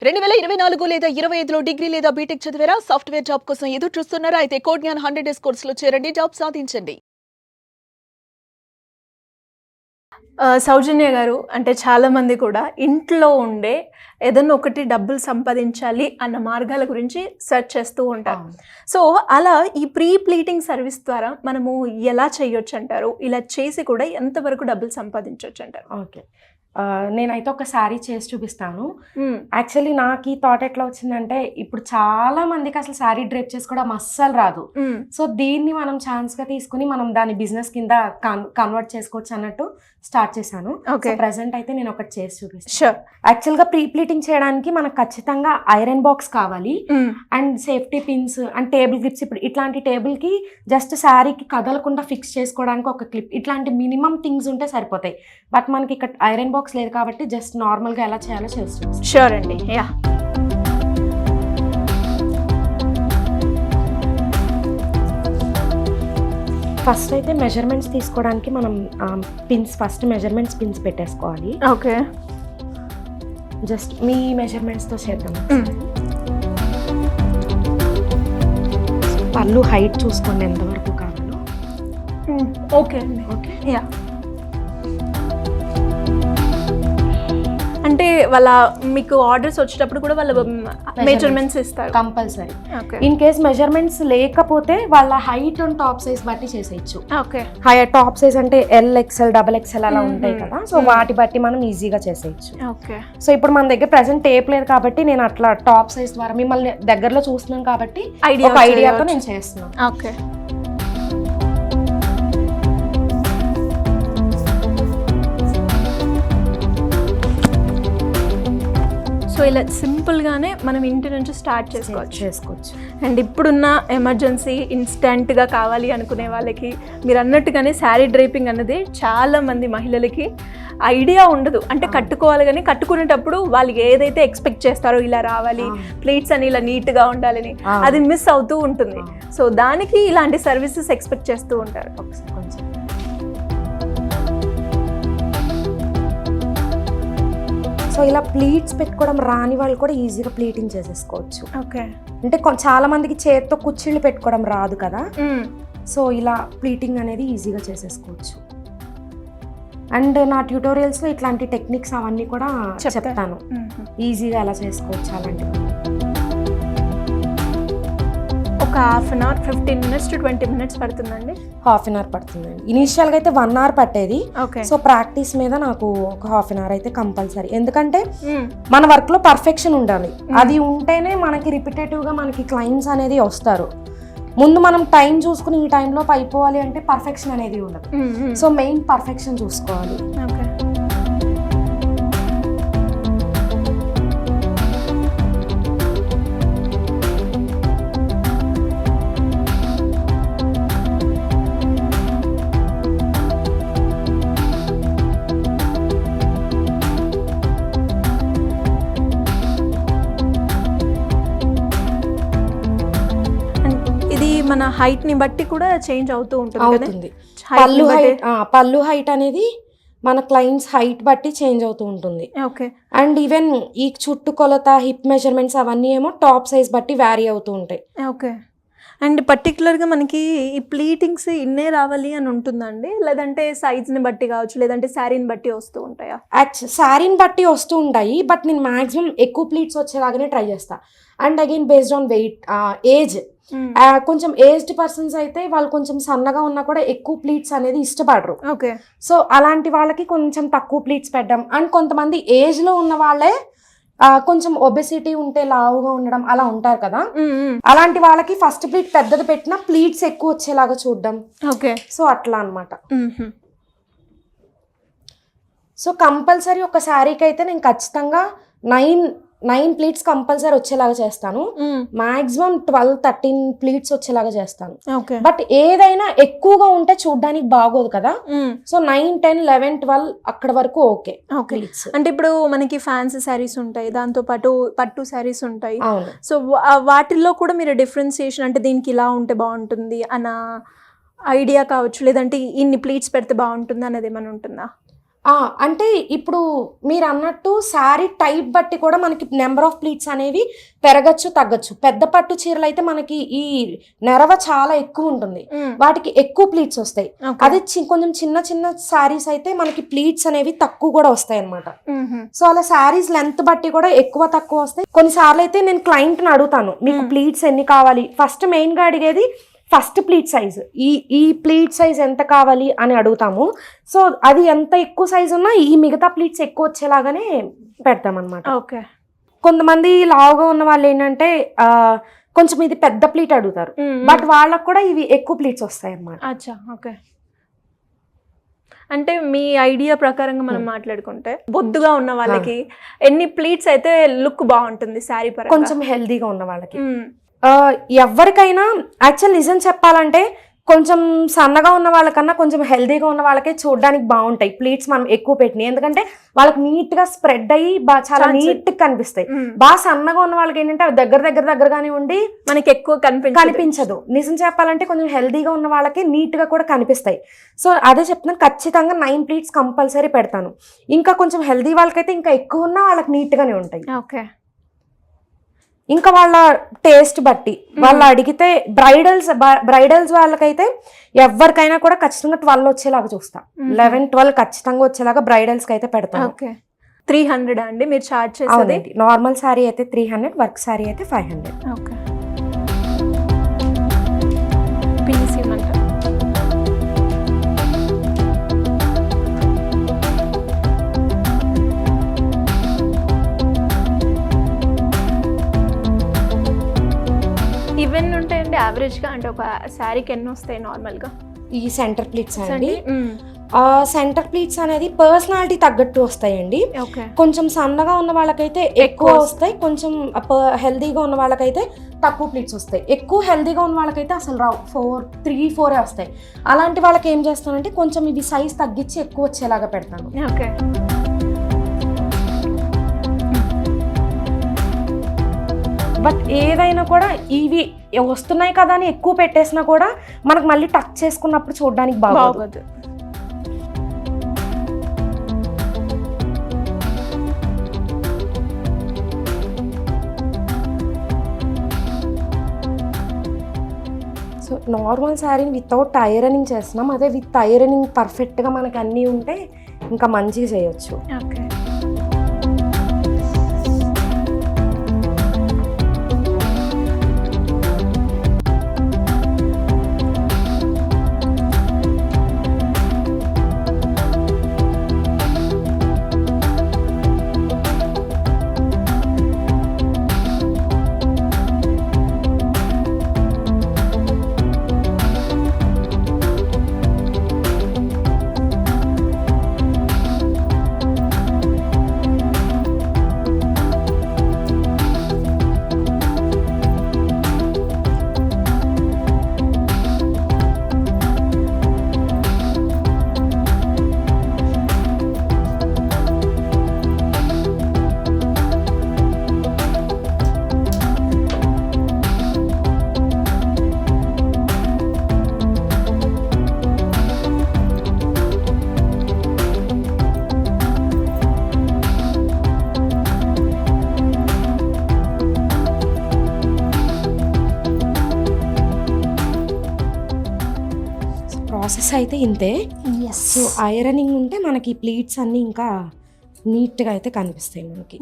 2024 లేదా 25లో డిగ్రీ లేదా బీటెక్ చదివారా? సాఫ్ట్‌వేర్ జాబ్ కోసం ఎదురు చూస్తున్నారా? అయితే కోడ్ జ్ఞాన్ 100 డేస్ కోర్సులో చేరండి, జాబ్ సాధించండి. సౌజన్య గారు, అంటే చాలామంది కూడా ఇంట్లో ఉండే ఏదన్నా ఒకటి డబ్బులు సంపాదించాలి అన్న మార్గాల గురించి సెర్చ్ చేస్తూ ఉంటారు. సో అలా ఈ ప్రీ ప్లీటింగ్ సర్వీస్ ద్వారా మనము ఎలా చేయొచ్చు అంటారు? ఇలా చేసి కూడా ఎంతవరకు డబ్బులు సంపాదించవచ్చు అంటారు? ఓకే, నేనైతే ఒక శారీ చేసి చూపిస్తాను. యాక్చువల్లీ నాకు ఈ థాట్ ఎట్లా వచ్చిందంటే, ఇప్పుడు చాలా మందికి అసలు శారీ డ్రేప్ చేసుకోవడం అస్సలు రాదు. సో దీన్ని మనం ఛాన్స్ గా తీసుకుని మనం దాని బిజినెస్ కింద కన్వర్ట్ చేసుకోవచ్చు అన్నట్టు స్టార్ట్ చేశాను. ప్రెసెంట్ అయితే నేను ఒకటి చేసి చూపిస్తాను. యాక్చువల్ గా ప్రీ ప్లీటింగ్ చేయడానికి మనకు ఖచ్చితంగా ఐరన్ బాక్స్ కావాలి, and safety pins and table clips. ఇప్పుడు ఇట్లాంటి టేబుల్ కి జస్ట్ శారీకి కదలకుండా ఫిక్స్ చేసుకోవడానికి ఒక క్లిప్, ఇట్లాంటి మినిమం థింగ్స్ ఉంటే సరిపోతాయి. బట్ మనకి ఇక్కడ ఐరన్ బాక్స్ లేదు కాబట్టి జస్ట్ నార్మల్ గా ఎలా చేయాలో చేస్తాం. షూర్ అండి. యా, ఫస్ట్ అయితే మెజర్మెంట్స్ తీసుకోవడానికి మనం పిన్స్, ఫస్ట్ మెజర్మెంట్స్ పిన్స్ పెట్టేసుకోవాలి. ఓకే, జస్ట్ మీ మెజర్మెంట్స్ తో చేద్దాం. పళ్ళు హైట్ చూసుకోండి ఎంతవరకు కావాలో. ఓకే అండి. Okay, yeah. అంటే వాళ్ళ మీకు ఆర్డర్స్ వచ్చేటప్పుడు కూడా వాళ్ళ మెజర్మెంట్స్ ఇస్తారు కంపల్సరీ. ఇన్ కేస్ మెజర్మెంట్స్ లేకపోతే వాళ్ళ హైట్ అండ్ టాప్ సైజ్ బట్టి చేసేయచ్చు. ఓకే, హైయర్ టాప్ సైజ్ అంటే XL, XXL అలా ఉంటాయి కదా, సో వాటి బట్టి మనం ఈజీగా చేసేయచ్చు. ఓకే, సో ఇప్పుడు మన దగ్గర ప్రెసెంట్ టేప్ లేదు కాబట్టి నేను అట్లా టాప్ సైజ్ ద్వారా మిమ్మల్ని దగ్గరలో చూస్తున్నాను కాబట్టి ఐడియాతో నేను చేస్తున్నాను. ఓకే, సో ఇలా సింపుల్గానే మనం ఇంటి నుంచి స్టార్ట్ చేసుకోవచ్చు. అండ్ ఇప్పుడున్న ఎమర్జెన్సీ ఇన్స్టెంట్గా కావాలి అనుకునే వాళ్ళకి మీరు అన్నట్టుగానే శారీ డ్రైపింగ్ అన్నది చాలా మంది మహిళలకి ఐడియా ఉండదు. అంటే కట్టుకోవాలి, కానీ కట్టుకునేటప్పుడు వాళ్ళు ఏదైతే ఎక్స్పెక్ట్ చేస్తారో ఇలా రావాలి, ప్లేట్స్ అని ఇలా నీట్గా ఉండాలని, అది మిస్ అవుతూ ఉంటుంది. సో దానికి ఇలాంటి సర్వీసెస్ ఎక్స్పెక్ట్ చేస్తూ ఉంటారు. కొంచెం సో ఇలా ప్లీట్స్ పెట్టుకోవడం రాని వాళ్ళు కూడా ఈజీగా ప్లీటింగ్ చేసేసుకోవచ్చు. ఓకే, అంటే చాలా మందికి చేతితో కుచ్చిళ్ళు పెట్టుకోవడం రాదు కదా, సో ఇలా ప్లీటింగ్ అనేది ఈజీగా చేసేసుకోవచ్చు. అండ్ నా ట్యూటోరియల్స్లో ఇట్లాంటి టెక్నిక్స్ అవన్నీ కూడా చెప్తాను, ఈజీగా ఎలా చేసుకోవచ్చు అలాంటివి. ఒక half an hour, 15 minutes to 20 minutes పడుతుందండి. హాఫ్ అన్ అవర్ పడుతుందండి. ఇనీషియల్గా అయితే 1 hour పట్టేది. సో ప్రాక్టీస్ మీద నాకు ఒక హాఫ్ అన్ అవర్ అయితే కంపల్సరీ. ఎందుకంటే మన వర్క్లో పర్ఫెక్షన్ ఉండాలి, అది ఉంటేనే మనకి రిపిటేటివ్గా మనకి క్లయింట్స్ అనేది వస్తారు. ముందు మనం టైం చూసుకుని ఈ టైంలోపు అయిపోవాలి అంటే పర్ఫెక్షన్ అనేది ఉండదు. సో మెయిన్ పర్ఫెక్షన్ చూసుకోవాలి. ఓకే, మన హైట్ ని బట్టి కూడా చేంజ్ అవుతూ ఉంటుంది. పళ్ళు హైట్ అనేది మన క్లయింట్స్ హైట్ బట్టి చేంజ్ అవుతూ ఉంటుంది. ఓకే, అండ్ ఈవెన్ ఈ చుట్టు కొలత, హిప్ మెజర్మెంట్స్ అవన్నీ ఏమో టాప్ సైజ్ బట్టి వ్యారీ అవుతూ ఉంటాయి. ఓకే, అండ్ పర్టికులర్గా మనకి ఈ ప్లీటింగ్స్ ఇన్నే రావాలి అని ఉంటుందండి, లేదంటే సైజ్ని బట్టి కావచ్చు, లేదంటే శారీని బట్టి వస్తూ ఉంటాయా? శారీని బట్టి వస్తూ ఉంటాయి, బట్ నేను మాక్సిమం ఎక్కువ ప్లీట్స్ వచ్చేలాగానే ట్రై చేస్తా. And again based on weight, age. కొంచెం ఏజ్డ్ పర్సన్స్ అయితే వాళ్ళు కొంచెం సన్నగా ఉన్నా కూడా ఎక్కువ ప్లీట్స్ అనేది ఇష్టపడరు. ఓకే, సో అలాంటి వాళ్ళకి కొంచెం తక్కువ ప్లీట్స్ పెట్టడం. అండ్ కొంతమంది ఏజ్ లో ఉన్న వాళ్ళే కొంచెం ఒబెసిటీ ఉంటే లావుగా ఉండడం అలా ఉంటారు కదా, అలాంటి వాళ్ళకి ఫస్ట్ ప్లీట్ పెద్దది పెట్టినా ప్లీట్స్ ఎక్కువ వచ్చేలాగా చూడడం. ఓకే, సో అట్లా అన్నమాట. సో కంపల్సరీ ఒక శారీకి అయితే నేను ఖచ్చితంగా 9 ప్లీట్స్ కంపల్సరీ వచ్చేలాగా చేస్తాను. మాక్సిమం 12-13 ప్లీట్స్ వచ్చేలాగా చేస్తాను. బట్ ఏదైనా ఎక్కువగా ఉంటే చూడడానికి బాగోదు కదా, సో 9, 10, 11, 12 అక్కడ వరకు ఓకే. అంటే ఇప్పుడు మనకి ఫ్యాన్సీ శారీస్ ఉంటాయి, దాంతో పాటు పట్టు శారీస్ ఉంటాయి. సో వాటిల్లో కూడా మీరు డిఫరెన్సియేషన్, అంటే దీనికి ఇలా ఉంటే బాగుంటుంది అన్న ఐడియా కావచ్చు, లేదంటే ఇన్ని ప్లీట్స్ పెడితే బాగుంటుంది అనేది ఏమైనా ఉంటుందా? అంటే ఇప్పుడు మీరు అన్నట్టు శారీ టైప్ బట్టి కూడా మనకి నెంబర్ ఆఫ్ ప్లీట్స్ అనేవి పెరగచ్చు తగ్గచ్చు. పెద్ద పట్టు చీరలు అయితే మనకి ఈ నెరవ చాలా ఎక్కువ ఉంటుంది, వాటికి ఎక్కువ ప్లీట్స్ వస్తాయి. అదే కొంచెం చిన్న చిన్న శారీస్ అయితే మనకి ప్లీట్స్ అనేవి తక్కువ కూడా వస్తాయి అన్నమాట. సో అలా శారీస్ లెంత్ బట్టి కూడా ఎక్కువ తక్కువ వస్తాయి. కొన్నిసార్లు అయితే నేను క్లయింట్ని అడుగుతాను, మీకు ప్లీట్స్ ఎన్ని కావాలి. ఫస్ట్ మెయిన్ గా అడిగేది ఫస్ట్ ప్లీట్ సైజ్, ఈ ప్లీట్ సైజ్ ఎంత కావాలి అని అడుగుతాము. సో అది ఎంత ఎక్కువ సైజ్ ఉన్నా ఈ మిగతా ప్లీట్స్ ఎక్కువ వచ్చేలాగానే పెడతాం అనమాట. ఓకే. కొంతమంది లావుగా ఉన్న వాళ్ళు ఏంటంటే కొంచెం ఇది పెద్ద ప్లీట్ అడుగుతారు, బట్ వాళ్ళకు కూడా ఇవి ఎక్కువ ప్లీట్స్ వస్తాయి అన్నమాట. అచ్చా, ఓకే. అంటే మీ ఐడియా ప్రకారంగా మనం మాట్లాడుకుంటే బొద్దుగా ఉన్న వాళ్ళకి ఎన్ని ప్లీట్స్ అయితే లుక్ బాగుంటుంది శారీ పరంగా? కొంచెం హెల్దీగా ఉన్న వాళ్ళకి ఎవరికైనా యాక్చువల్ నిజం చెప్పాలంటే కొంచెం సన్నగా ఉన్న వాళ్ళకన్నా కొంచెం హెల్దీగా ఉన్న వాళ్ళకే చూడడానికి బాగుంటాయి ప్లీట్స్ మనం ఎక్కువ పెట్టినాయి. ఎందుకంటే వాళ్ళకి నీట్ గా స్ప్రెడ్ అయ్యి చాలా నీట్ గా కనిపిస్తాయి. బాగా సన్నగా ఉన్న వాళ్ళకి ఏంటంటే అవి దగ్గరగానే ఉండి మనకి ఎక్కువ కనిపించదు. నిజం చెప్పాలంటే కొంచెం హెల్దీగా ఉన్న వాళ్ళకి నీట్ గా కూడా కనిపిస్తాయి. సో అదే చెప్తున్నాను, ఖచ్చితంగా 9 ప్లీట్స్ కంపల్సరీ పెడతాను. ఇంకా కొంచెం హెల్దీ వాళ్ళకైతే ఇంకా ఎక్కువ ఉన్నా వాళ్ళకి నీట్ గానే ఉంటాయి. ఓకే. ఇంకా వాళ్ళ టేస్ట్ బట్టి వాళ్ళు అడిగితే బ్రైడల్స్ వాళ్ళకైతే ఎవరికైనా కూడా ఖచ్చితంగా 12 వచ్చేలాగా చూస్తా. 11-12 ఖచ్చితంగా వచ్చేలాగా బ్రైడల్స్ కి అయితే పెడతాను. ఓకే. 300 అండి మీరు చార్జ్ చేసేది? నార్మల్ సారీ అయితే 300, వర్క్ సారీ అయితే 500. ఓకే. పీసీ మంట. ఇవన్నీ ఉంటాయండి యావరేజ్గా? అంటే ఒక శారీకి ఎన్ని వస్తాయి నార్మల్గా ఈ సెంటర్ ప్లీట్స్ అండి? సెంటర్ ప్లీట్స్ అనేది పర్సనాలిటీ తగ్గట్టు వస్తాయండి. కొంచెం సన్నగా ఉన్న వాళ్ళకైతే ఎక్కువ వస్తాయి, కొంచెం హెల్దీగా ఉన్న వాళ్ళకైతే తక్కువ ప్లీట్స్ వస్తాయి. ఎక్కువ హెల్దీగా ఉన్న వాళ్ళకైతే అసలు రావు, 3-4 వస్తాయి. అలాంటి వాళ్ళకి ఏం చేస్తానంటే కొంచెం ఇవి సైజ్ తగ్గించి ఎక్కువ వచ్చేలాగా పెడతాను. ఓకే. బట్ ఏదైనా కూడా ఇవి వస్తున్నాయి కదా అని ఎక్కువ పెట్టేసినా కూడా మనకు మళ్ళీ టచ్ చేసుకున్నప్పుడు చూడడానికి బాగోదు. సో నార్మల్ శారీని వితౌట్ ఐరనింగ్ చేస్తున్నాం, అదే విత్ ఐరనింగ్ పర్ఫెక్ట్గా మనకు అన్నీ ఉంటే ఇంకా మంచిగా చేయొచ్చు. ఓకే. ప్రాసెస్ అయితే ఇంతే. సో ఐరనింగ్ ఉంటే మనకి ప్లీట్స్ అన్నీ ఇంకా నీట్గా అయితే కనిపిస్తాయి మనకి.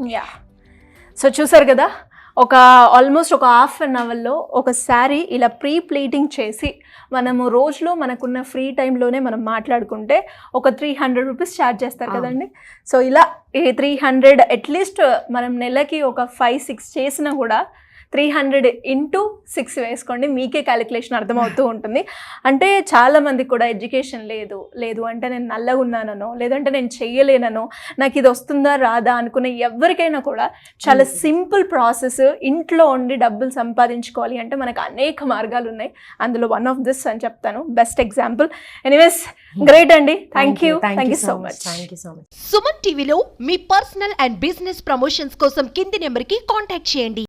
సో చూసారు కదా, ఆల్మోస్ట్ ఒక హాఫ్ అన్ అవర్లో ఒక శారీ ఇలా ప్రీ ప్లీటింగ్ చేసి మనము రోజులో మనకున్న ఫ్రీ టైంలోనే మనం మాట్లాడుకుంటే ఒక 300 రూపీస్ ఛార్జ్ చేస్తారు కదండి. సో ఇలా 300 అట్లీస్ట్ మనం నెలకి ఒక 5-6 చేసినా కూడా 300 × 6 వేసుకోండి, మీకే క్యాలిక్యులేషన్ అర్థమవుతూ ఉంటుంది. అంటే చాలామందికి కూడా ఎడ్యుకేషన్ లేదు అంటే నేను నల్లగా ఉన్నానో, లేదంటే నేను చెయ్యలేనో, నాకు ఇది వస్తుందా రాదా అనుకునే ఎవరికైనా కూడా చాలా సింపుల్ ప్రాసెస్. ఇంట్లో ఉండి డబ్బులు సంపాదించుకోవాలి అంటే మనకు అనేక మార్గాలు ఉన్నాయి, అందులో వన్ ఆఫ్ దిస్ అని చెప్తాను, బెస్ట్ ఎగ్జాంపుల్. ఎనీవేస్, గ్రేట్ అండి, thank you so much. Suman టీవీలో మీ పర్సనల్ అండ్ బిజినెస్ ప్రమోషన్స్ కోసం కింది నెంబర్కి కాంటాక్ట్ చేయండి.